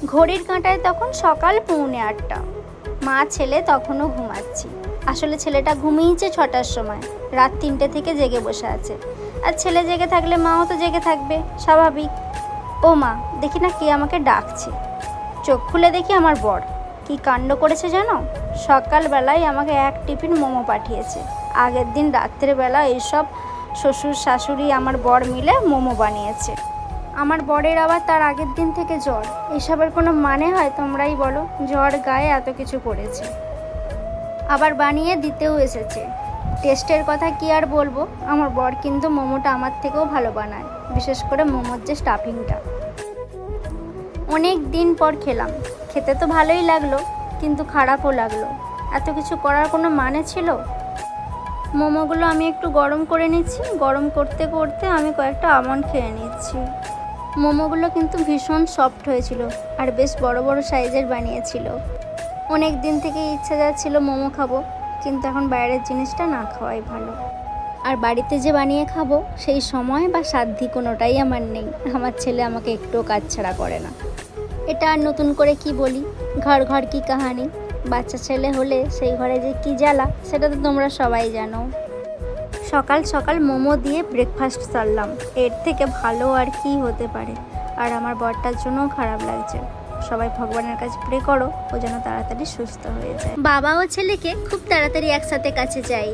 ঘড়ির কাঁটায় তখন সকাল 8:45। মা ছেলে তখনও ঘুমাচ্ছি। আসলে ছেলেটা ঘুমিয়েছে 6টার সময়, রাত 3টে থেকে জেগে বসে আছে। আর ছেলে জেগে থাকলে মাও তো জেগে থাকবে, স্বাভাবিক। ও মা, দেখি না কে আমাকে ডাকছে। চোখ খুলে দেখি আমার বর। কি কাণ্ড করেছে জানো? সকালবেলায় আমাকে এক টিফিন মোমো পাঠিয়েছে। আগের দিন রাত্রেবেলা এইসব শ্বশুর শাশুড়ি আমার বর মিলে মোমো বানিয়েছে। আমার বরের আবার তার আগের দিন থেকে জ্বর। এসবের কোনো মানে হয়? তোমরাই বলো। জ্বর গায়ে এত কিছু করেছে, আবার বানিয়ে দিতেও এসেছে। টেস্টের কথা কি আর বলবো, আমার বর কিন্তু মোমোটা আমার থেকেও ভালো বানায়, বিশেষ করে মোমোর যে স্টাফিংটা। অনেক দিন পর খেলাম, খেতে তো ভালোই লাগলো, কিন্তু খারাপও লাগলো। এত কিছু করার কোনো মানে ছিল? মোমোগুলো আমি একটু গরম করে নিচ্ছি। গরম করতে করতে আমি কয়েকটা আমন্ড খেয়ে নিচ্ছি। মোমোগুলো কিন্তু ভীষণ সফট হয়েছিল, আর বেশ বড় বড় সাইজের বানিয়েছিল। অনেক দিন থেকে ইচ্ছা যাচ্ছিল মোমো খাবো, কিন্তু এখন বাইরের জিনিসটা না খাওয়াই ভালো। আর বাড়িতে যে বানিয়ে খাবো সেই সময় বা সাধ্যি কোনোটাই আমার নেই। আমার ছেলে আমাকে একটুও কাজ ছাড়া করে না। এটা আর নতুন করে কি বলি, ঘর ঘর কি কাহানি। বাচ্চা ছেলে হলে সেই ঘরে যে কি জ্বালা, সেটা তো তোমরা সবাই জানো। সকাল সকাল মোমো দিয়ে ব্রেকফাস্ট সারলাম, এর থেকে ভালো আর কি হতে পারে। আর আমার বরটার জন্যও খারাপ লাগছে। সবাই ভগবানের কাছে প্রে করো ও যেন তাড়াতাড়ি সুস্থ হয়ে যায়। বাবা ও ছেলেকে খুব তাড়াতাড়ি একসাথে কাছে চাই।